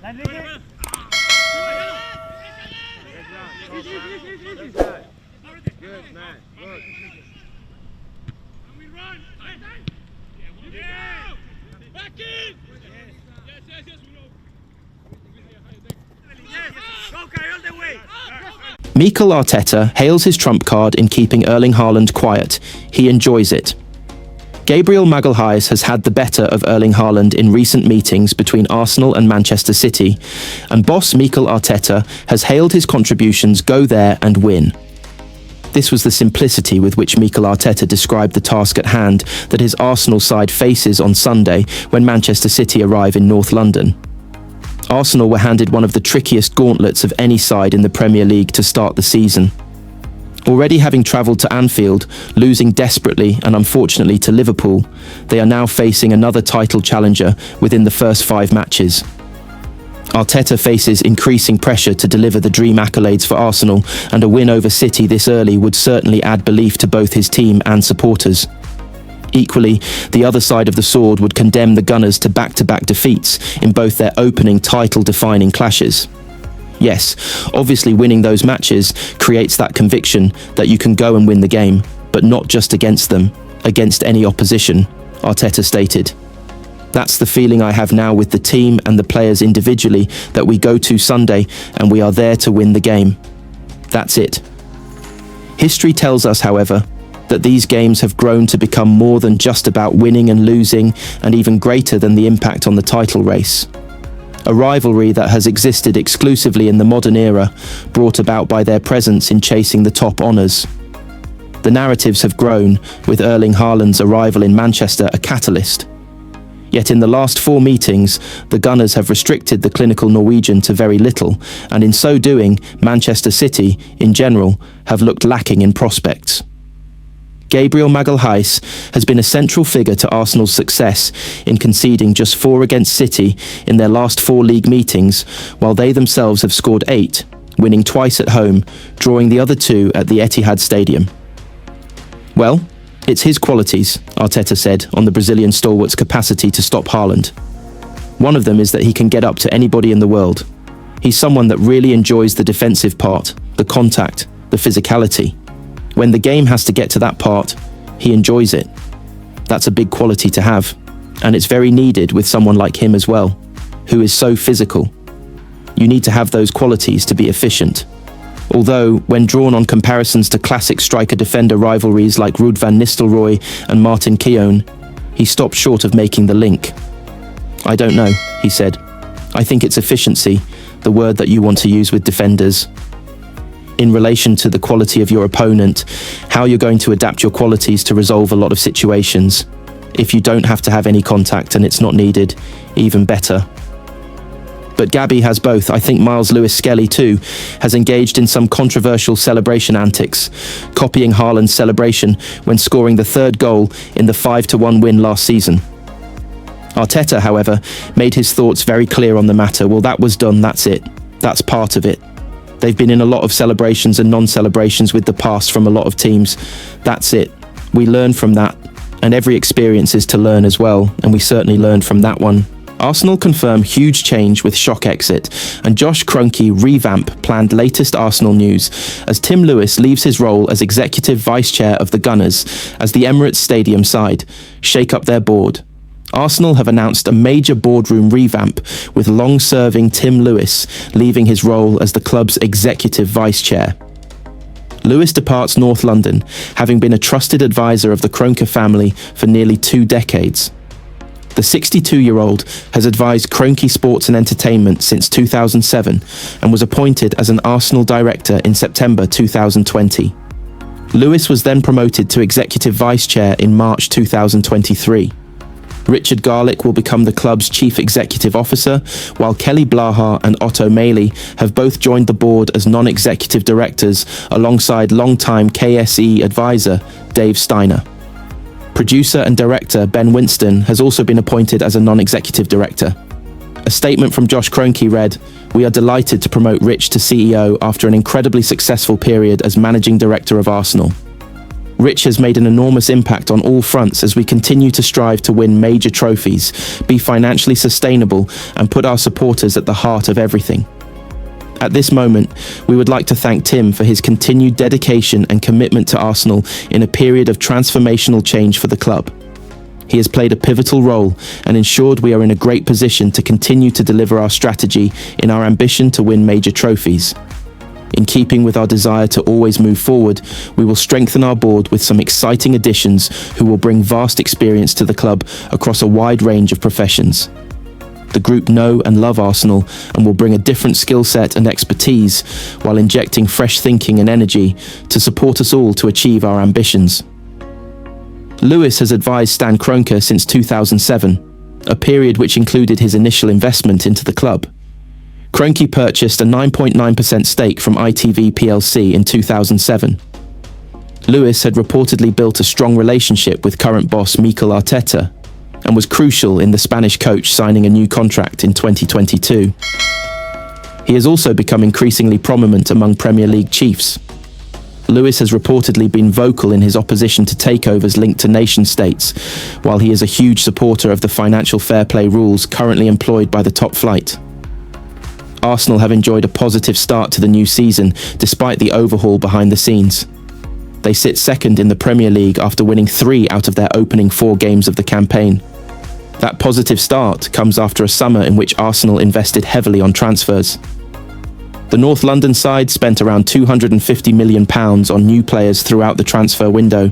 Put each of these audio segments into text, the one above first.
Good, man. Good. Back in! Yes, we know. Mikel Arteta hails his trump card in keeping Erling Haaland quiet. He enjoys it. Gabriel Magalhaes has had the better of Erling Haaland in recent meetings between Arsenal and Manchester City, and boss Mikel Arteta has hailed his contributions go there and win. This was the simplicity with which Mikel Arteta described the task at hand that his Arsenal side faces on Sunday when Manchester City arrive in North London. Arsenal were handed one of the trickiest gauntlets of any side in the Premier League to start the season. Already having travelled to Anfield, losing desperately and unfortunately to Liverpool, they are now facing another title challenger within the first 5 matches. Arteta faces increasing pressure to deliver the dream accolades for Arsenal, and a win over City this early would certainly add belief to both his team and supporters. Equally, the other side of the sword would condemn the Gunners to back-to-back defeats in both their opening title-defining clashes. Yes, obviously winning those matches creates that conviction that you can go and win the game, but not just against them, against any opposition, Arteta stated. That's the feeling I have now with the team and the players individually, that we go to Sunday and we are there to win the game. That's it. History tells us, however, that these games have grown to become more than just about winning and losing, and even greater than the impact on the title race. A rivalry that has existed exclusively in the modern era, brought about by their presence in chasing the top honours. The narratives have grown, with Erling Haaland's arrival in Manchester a catalyst. Yet in the last 4 meetings, the Gunners have restricted the clinical Norwegian to very little, and in so doing, Manchester City, in general, have looked lacking in prospects. Gabriel Magalhaes has been a central figure to Arsenal's success in conceding just 4 against City in their last 4 league meetings, while they themselves have scored 8, winning twice at home, drawing the other 2 at the Etihad Stadium. Well, it's his qualities, Arteta said, on the Brazilian stalwart's capacity to stop Haaland. One of them is that he can get up to anybody in the world. He's someone that really enjoys the defensive part, the contact, the physicality. When the game has to get to that part, he enjoys it. That's a big quality to have, and it's very needed with someone like him as well, who is so physical. You need to have those qualities to be efficient. Although, when drawn on comparisons to classic striker-defender rivalries like Ruud van Nistelrooy and Martin Keown, he stopped short of making the link. I don't know, he said. I think it's efficiency, the word that you want to use with defenders. In relation to the quality of your opponent, how you're going to adapt your qualities to resolve a lot of situations. If you don't have to have any contact and it's not needed, even better. But Gabby has both. I think Miles Lewis-Skelly too has engaged in some controversial celebration antics, copying Haaland's celebration when scoring the 3rd goal in the 5-1 win last season. Arteta, however, made his thoughts very clear on the matter. Well, that was done, that's it. That's part of it. They've been in a lot of celebrations and non-celebrations with the past from a lot of teams. That's it. We learn from that, and every experience is to learn as well, and we certainly learned from that one. Arsenal confirm huge change with shock exit, and Josh Kroenke revamp planned latest Arsenal news as Tim Lewis leaves his role as executive vice-chair of the Gunners as the Emirates Stadium side shake up their board. Arsenal have announced a major boardroom revamp, with long-serving Tim Lewis leaving his role as the club's executive vice-chair. Lewis departs North London, having been a trusted advisor of the Kroenke family for nearly 2 decades. The 62-year-old has advised Kroenke Sports and Entertainment since 2007 and was appointed as an Arsenal director in September 2020. Lewis was then promoted to executive vice-chair in March 2023. Richard Garlick will become the club's chief executive officer, while Kelly Blaha and Otto Maley have both joined the board as non-executive directors alongside long-time KSE advisor Dave Steiner. Producer and director Ben Winston has also been appointed as a non-executive director. A statement from Josh Kroenke read, "We are delighted to promote Rich to CEO after an incredibly successful period as managing director of Arsenal. Rich has made an enormous impact on all fronts as we continue to strive to win major trophies, be financially sustainable, and put our supporters at the heart of everything. At this moment, we would like to thank Tim for his continued dedication and commitment to Arsenal in a period of transformational change for the club. He has played a pivotal role and ensured we are in a great position to continue to deliver our strategy in our ambition to win major trophies. In keeping with our desire to always move forward, we will strengthen our board with some exciting additions who will bring vast experience to the club across a wide range of professions. The group know and love Arsenal and will bring a different skill set and expertise while injecting fresh thinking and energy to support us all to achieve our ambitions. Lewis has advised Stan Kroenke since 2007, a period which included his initial investment into the club. Kroenke purchased a 9.9% stake from ITV plc in 2007. Lewis had reportedly built a strong relationship with current boss Mikel Arteta and was crucial in the Spanish coach signing a new contract in 2022. He has also become increasingly prominent among Premier League chiefs. Lewis has reportedly been vocal in his opposition to takeovers linked to nation-states, while he is a huge supporter of the financial fair play rules currently employed by the top flight. Arsenal have enjoyed a positive start to the new season, despite the overhaul behind the scenes. They sit second in the Premier League after winning 3 out of their opening 4 games of the campaign. That positive start comes after a summer in which Arsenal invested heavily on transfers. The North London side spent around £250 million on new players throughout the transfer window,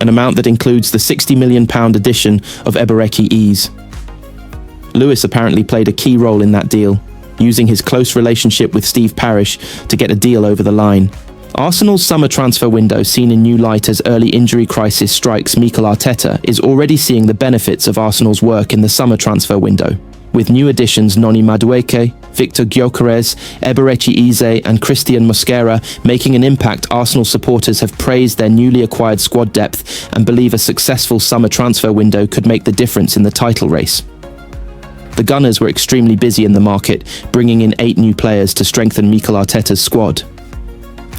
an amount that includes the £60 million addition of Ebereki Eze. Lewis apparently played a key role in that deal, using his close relationship with Steve Parish to get a deal over the line. Arsenal's summer transfer window, seen in new light as early injury crisis strikes Mikel Arteta, is already seeing the benefits of Arsenal's work in the summer transfer window, with new additions Noni Madueke, Victor Gyökeres, Eberechi Eze and Christian Mosquera making an impact. Arsenal supporters have praised their newly acquired squad depth and believe a successful summer transfer window could make the difference in the title race. The Gunners were extremely busy in the market, bringing in 8 new players to strengthen Mikel Arteta's squad.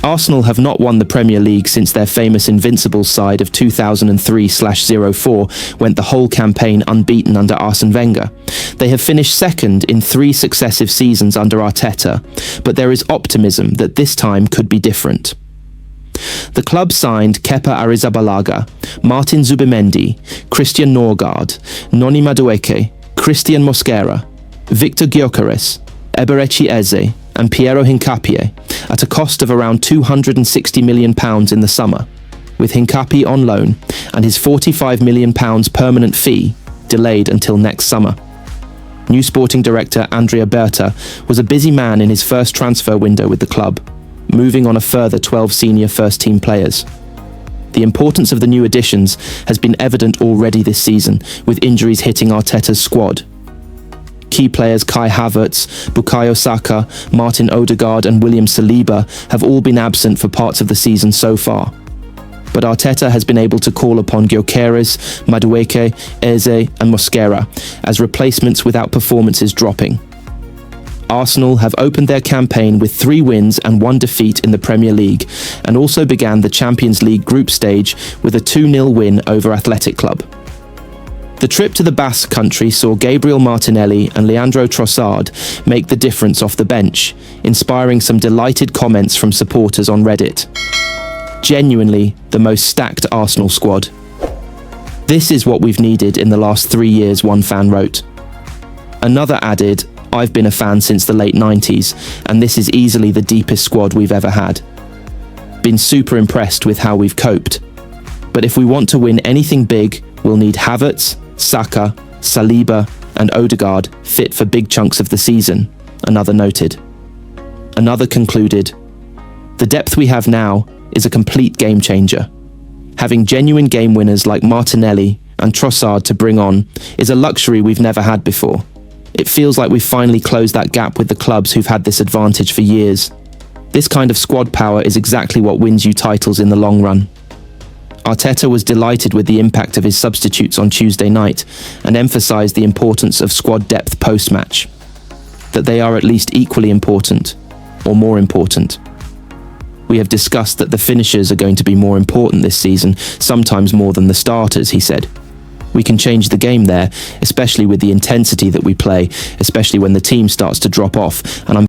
Arsenal have not won the Premier League since their famous Invincibles side of 2003/04 went the whole campaign unbeaten under Arsene Wenger. They have finished second in 3 successive seasons under Arteta, but there is optimism that this time could be different. The club signed Kepa Arrizabalaga, Martin Zubimendi, Christian Norgard, Noni Madueke, Christian Mosquera, Victor Gyökeres, Eberechi Eze and Piero Hincapié at a cost of around £260 million in the summer, with Hincapié on loan and his £45 million permanent fee delayed until next summer. New sporting director Andrea Berta was a busy man in his first transfer window with the club, moving on a further 12 senior first-team players. The importance of the new additions has been evident already this season, with injuries hitting Arteta's squad. Key players Kai Havertz, Bukayo Saka, Martin Odegaard and William Saliba have all been absent for parts of the season so far. But Arteta has been able to call upon Gyökeres, Madueke, Eze and Mosquera as replacements without performances dropping. Arsenal have opened their campaign with 3 wins and 1 defeat in the Premier League, and also began the Champions League group stage with a 2-0 win over Athletic Club. The trip to the Basque Country saw Gabriel Martinelli and Leandro Trossard make the difference off the bench, inspiring some delighted comments from supporters on Reddit. Genuinely the most stacked Arsenal squad. This is what we've needed in the last 3 years, one fan wrote. Another added, I've been a fan since the late 90s, and this is easily the deepest squad we've ever had. Been super impressed with how we've coped. But if we want to win anything big, we'll need Havertz, Saka, Saliba and Odegaard fit for big chunks of the season, another noted. Another concluded, the depth we have now is a complete game changer. Having genuine game winners like Martinelli and Trossard to bring on is a luxury we've never had before. It feels like we've finally closed that gap with the clubs who've had this advantage for years. This kind of squad power is exactly what wins you titles in the long run. Arteta was delighted with the impact of his substitutes on Tuesday night and emphasised the importance of squad depth post-match. That they are at least equally important, or more important. We have discussed that the finishers are going to be more important this season, sometimes more than the starters, he said. We can change the game there, especially with the intensity that we play, especially when the team starts to drop off, and I'm